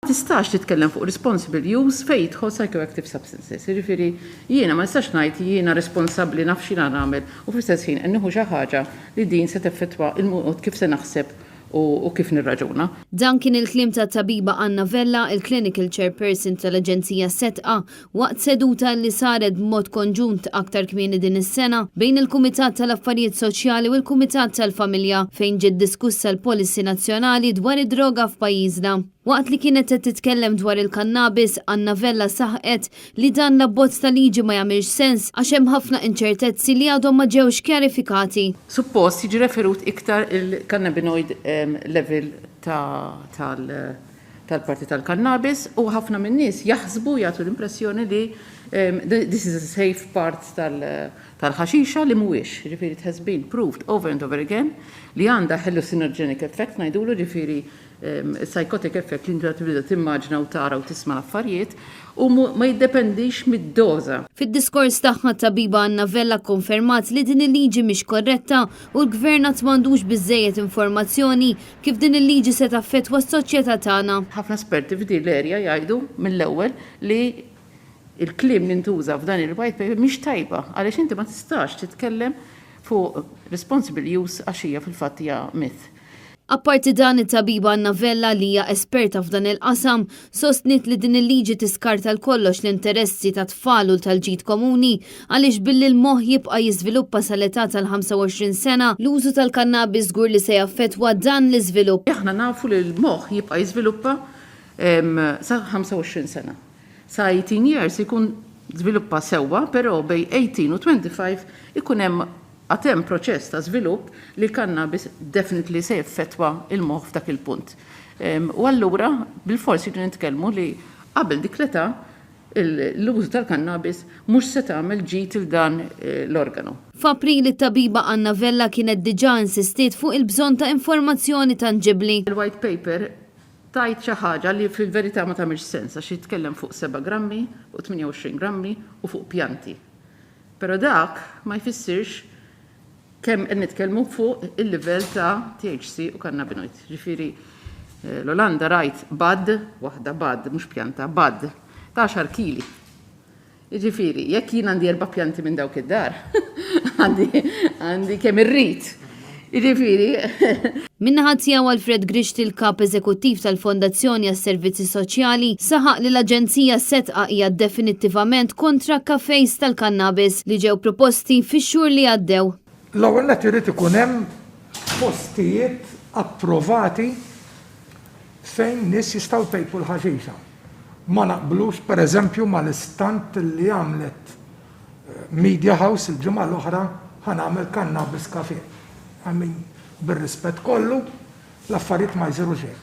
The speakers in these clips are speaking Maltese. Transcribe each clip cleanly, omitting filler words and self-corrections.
Tistax titkellem fuq responsible use fejn jidħol psychoactive substances. Jiġifieri jiena ma nistax ngħid jiena responsabbli naf x'jiena nagħmel u fl-istess ħin inneħu xi ħaġa li din se teffettwa il-mod kif se naħseb u kif nirraġuna. Dan kien il-kliem ta' tabiba Anna Vella, il-Clinical Chairperson tal-Aġenzija Setqa, waqt seduta li saret b'mod konġunt aktar kmieni din is-sena bejn il-Kumitat tal-Affarijiet Soċjali u l-Kumitat tal-Familja fejn ġiet diskussa l-Policy Nazzjonali dwar id-droga f'pajjiżna. Waqt li kienet qed titkellem dwar il-kannabis, Anna Vella saħqet li dan l-abbozz ta' liġi ma jagħmilx sens għax hemm ħafna inċertezzi li għadhom ma ġewx kjarifikati. Suppost jiġi referut iktar il-cannabinoid level tal-parti tal-kannabis u ħafna minn nies jaħsbu jagħtu l-impressjoni li this is a safe part tal-ħaxixa li mhuwiex. Ġifieri it has been proved over and over again li għandha hallucinogenic effect ngħidulu ġifieri psychotic effect li tibda timmaġna u tara u tisma' l-affarijiet u ma jiddependix mid-doża. Fid-diskors tagħha tabiba Anna Vella konfermat li din il-liġi mhix korretta u l-gvern qatt m'għandux biżżejjed informazzjoni kif din il-liġi se taffettwa s-soċjetà tagħna. Ħafna esperti f'din l-erja jgħidu mill-ewwel li il-kliem li ntuża f'dan il-white paper mhix tajba għaliex inti ma tistax titkellem fuq responsible use għax hija fil-fatt hija myth. Apparti dan it-tabiba Anna Vella li hija esperta f'dan il-qasam, sostnit li din il-liġi tiskarta l-kollox l-interessi ta' tfal u tal-ġid komuni għaliex billi l-moħħ jibqa' jiżviluppa sal-età tal-25 sena l-użu tal-kannabis żgur li se jaffettwa dan l-iżvilupp. Aħna nafu li l-moħħ jibqa' jiżviluppa sa 25 sena. Sa 18 years ikun żviluppa sewwa, però bej 18 u 25 ikun hemm għatem proċess ta' żvilupp li l-kannabis definitely se jaffettwa il-moħħ f'dak il-punt. U allura bil-forsi nitkellmu li qabel dik l-età l-użu tal-kannabis mhux se tagħmel ġid il dan l-organu. F'April it-tabiba Anna Vella kienet diġà insistiet fuq il-bżonn ta' informazzjoni tanġibbli. Il-white paper tajt xi ħaġa li fil-verità ma tagħmilx sens għax jitkellem fuq 7 grammi, fuq 28 grammi u fuq pjanti. Però dak ma jfissirx kemm qed nitkellmu fuq il-livell ta' THC u cannabinoid. Ġifieri l-Olanda rajt bad, waħda bad, mhux pjanta, bad, ta' 10 kili. Ġifieri jekk jien għandi 4 pjanti minn dawk id-dar, għandi kemm irrid. Ġifieri. Minnaħa tiegħu Alfred Grixti il-kap eżekuttiv tal-Fondazzjoni għas-Servizzi Soċjali saħaq li l-Aġenzija Setqa hija definittivament kontra kafejs tal-kannabis li ġew proposti fix-xhur li għaddew. L-ewwel qed irid ikun hemm postijiet approvati fejn nies jistgħu jpejpu l-ħaxixa. Ma naqblux pereżempju mal-istant li għamlet Media House il-ġimgħa l-oħra ħanagħmel cannabis cafe. Bir-rispett kollu l-affarijiet ma jżirux hekk.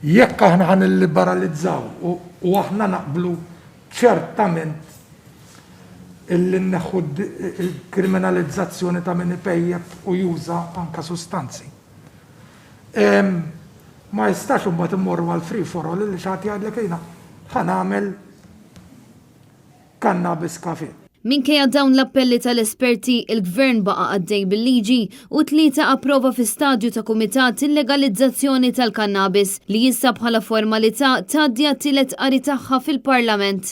Jekk aħna ħanilliberalizzaw u aħna naqblu ċertament illi nneħħu il-kriminalizzazzjoni ta' min ipejjeb u juża anke sustanzi. Ma jistax imbagħad immorru għal free for all li xagħti jgħidlek jiena ħanagħmel cannabis cafe. Minkejja dawn l-appelli tal-esperti, il-Gvern baqa' għaddej bil-liġi u 3 approva fi stadju ta' kumitat il-legalizzazzjoni tal-kannabis li jissa bħala formalità tgħaddi għat-tielet qari tagħha fil-Parlament.